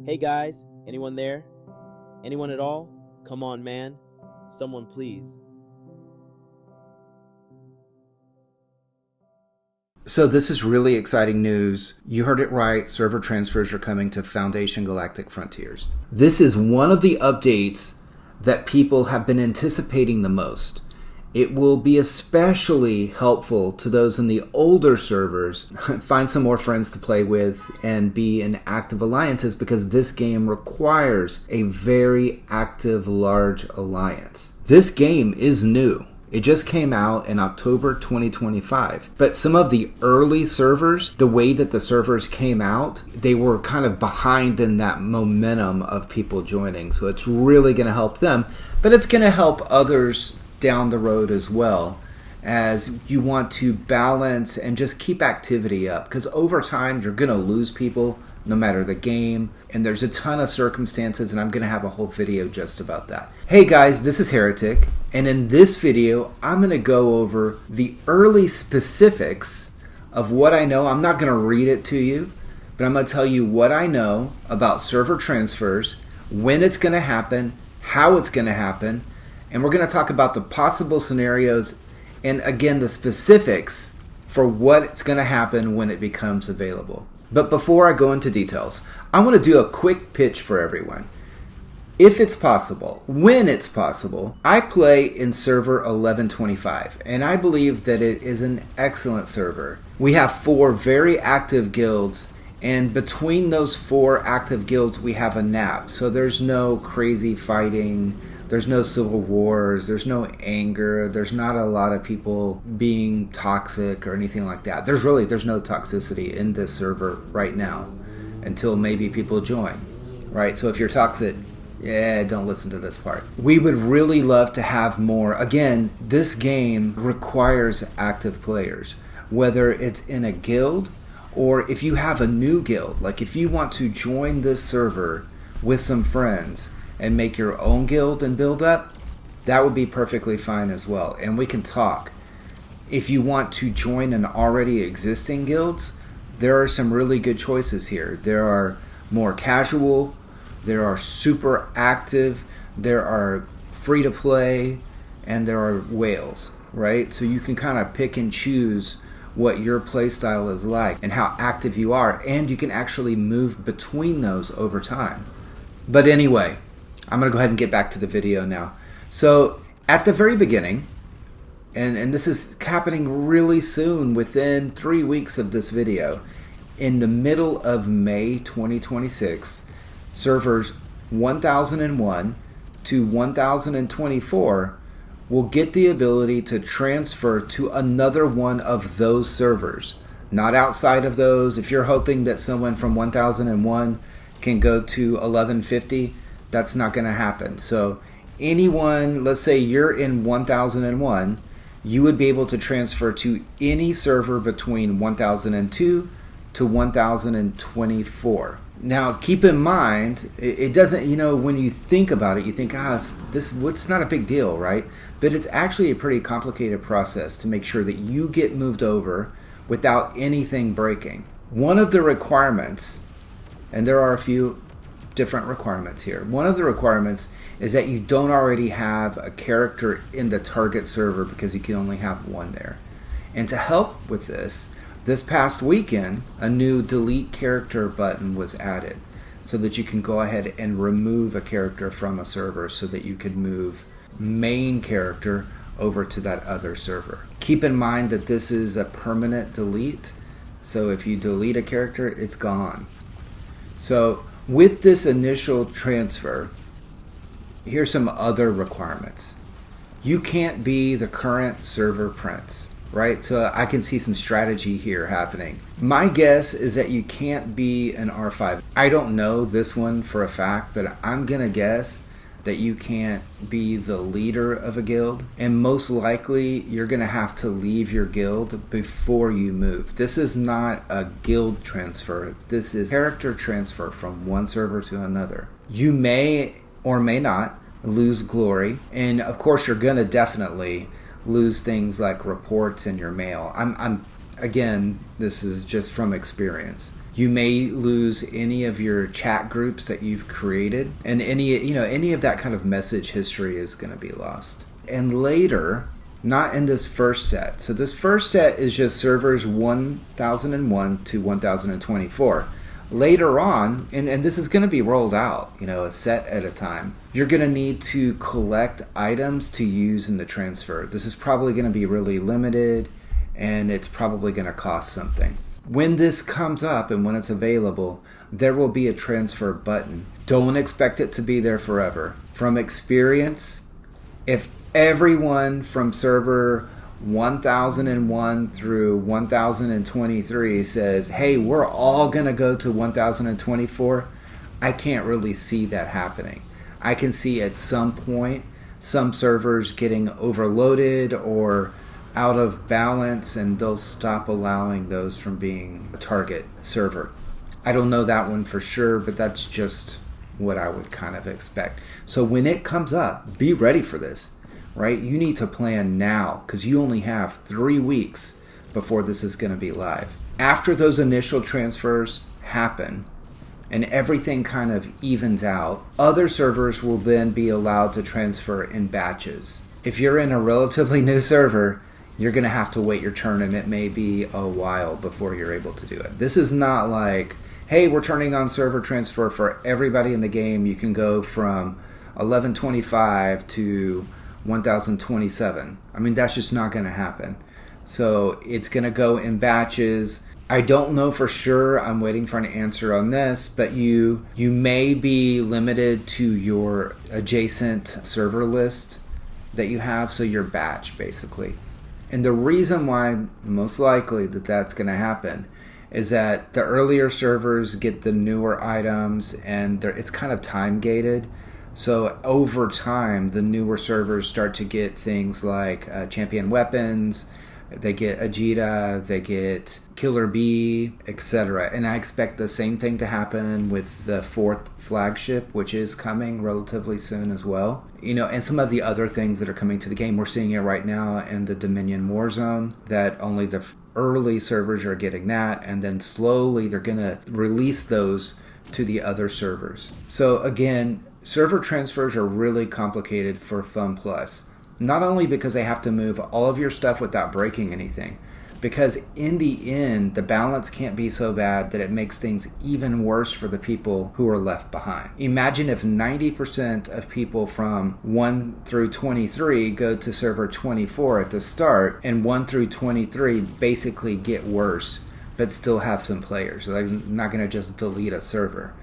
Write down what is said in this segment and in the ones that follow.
Hey guys, anyone there? Anyone at all? Come on, man. Someone please. So this is really exciting news. You heard it right. Server transfers are coming to Foundation Galactic Frontiers. This is one of the updates that people have been anticipating the most. It will be especially helpful to those in the older servers. Find some more friends to play with and be in active alliances, because this game requires a very active, large alliance. This game is new. It just came out in October 2025. But some of the early servers, the way that the servers came out, they were kind of behind in that momentum of people joining. So it's really going to help them, but it's going to help others down the road as well, as you want to balance and just keep activity up, because over time you're going to lose people no matter the game, and there's a ton of circumstances, and I'm going to have a whole video just about that. Hey guys, this is Heretic, and in this video I'm going to go over the early specifics of what I know. I'm not going to read it to you, but I'm going to tell you what I know about server transfers, when it's going to happen, how it's going to happen, and we're going to talk about the possible scenarios and, again, the specifics for what's going to happen when it becomes available. But before I go into details, I want to do a quick pitch for everyone. If it's possible, when it's possible, I play in server 1125, and I believe that it is an excellent server. We have 4 very active guilds, and between those 4 active guilds we have a nap, so there's no crazy fighting. There's no civil wars, there's no anger, there's not a lot of people being toxic or anything like that. There's no toxicity in this server right now until maybe people join, right? So if you're toxic, don't listen to this part. We would really love to have more. Again, this game requires active players, whether it's in a guild or if you have a new guild. Like if you want to join this server with some friends and make your own guild and build up, that would be perfectly fine as well. And we can talk. If you want to join an already existing guilds, there are some really good choices here. There are more casual, there are super active, there are free to play, and there are whales, right? So you can kind of pick and choose what your play style is like and how active you are, and you can actually move between those over time. But anyway, I'm going to go ahead and get back to the video now. So at the very beginning, and this is happening really soon, within 3 weeks of this video, in the middle of May 2026, servers 1001 to 1024 will get the ability to transfer to another one of those servers, not outside of those. If you're hoping that someone from 1001 can go to 1150, that's not going to happen. So anyone, let's say you're in 1001, you would be able to transfer to any server between 1002 to 1024. Now keep in mind, it doesn't, when you think about it, you think, it's not a big deal, right? But it's actually a pretty complicated process to make sure that you get moved over without anything breaking. One of the requirements, and there are a few different requirements here. One of the requirements is that you don't already have a character in the target server, because you can only have one there. And to help with this past weekend, a new delete character button was added so that you can go ahead and remove a character from a server so that you could move main character over to that other server. Keep in mind that this is a permanent delete, so if you delete a character, it's gone. So with this initial transfer, here's some other requirements. You can't be the current server prince, right? So I can see some strategy here happening. My guess is that you can't be an R5. I don't know this one for a fact, but I'm gonna guess that you can't be the leader of a guild, and most likely you're gonna have to leave your guild before you move. This is not a guild transfer. This is character transfer from one server to another. You may or may not lose glory, and of course you're gonna definitely lose things like reports in your mail. Again, this is just from experience. You may lose any of your chat groups that you've created, and any of that kind of message history is going to be lost. And later, not in this first set. So this first set is just servers 1001 to 1024. Later on, and this is going to be rolled out, a set at a time, you're going to need to collect items to use in the transfer. This is probably going to be really limited, and it's probably going to cost something. When this comes up and when it's available, there will be a transfer button. Don't expect it to be there forever. From experience, if everyone from server 1001 through 1023 says, hey, we're all going to go to 1024, I can't really see that happening. I can see at some point some servers getting overloaded or out of balance, and they'll stop allowing those from being a target server. I don't know that one for sure, but that's just what I would kind of expect. So when it comes up, be ready for this. Right? You need to plan now because you only have 3 weeks before this is going to be live. After those initial transfers happen and everything kind of evens out, other servers will then be allowed to transfer in batches. If you're in a relatively new server, you're going to have to wait your turn, and it may be a while before you're able to do it. This is not like, hey, we're turning on server transfer for everybody in the game. You can go from 1125 to 1027. I mean, that's just not going to happen. So it's going to go in batches. I don't know for sure. I'm waiting for an answer on this, but you may be limited to your adjacent server list that you have, so your batch basically. And the reason why most likely that's going to happen is that the earlier servers get the newer items, and it's kind of time gated. So over time, the newer servers start to get things like champion weapons, they get Ajita, they get Killer Bee, etc. And I expect the same thing to happen with the 4th flagship, which is coming relatively soon as well. And some of the other things that are coming to the game, we're seeing it right now in the Dominion Warzone, that only the early servers are getting that, and then slowly they're going to release those to the other servers. So again, server transfers are really complicated for FunPlus, not only because they have to move all of your stuff without breaking anything, because in the end, the balance can't be so bad that it makes things even worse for the people who are left behind. Imagine if 90% of people from 1 through 23 go to server 24 at the start, and 1 through 23 basically get worse, but still have some players. They're not going to just delete a server.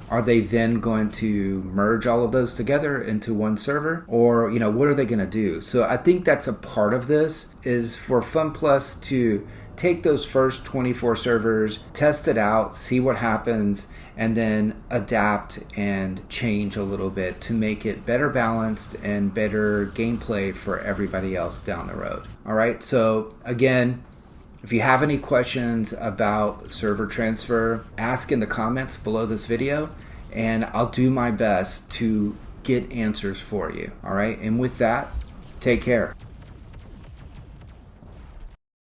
Are they then going to merge all of those together into one server? Or, what are they going to do? So I think that's a part of this, is for FunPlus to take those first 24 servers, test it out, see what happens, and then adapt and change a little bit to make it better balanced and better gameplay for everybody else down the road. All right, so again, if you have any questions about server transfer, ask in the comments below this video, and I'll do my best to get answers for you. All right, and with that, take care.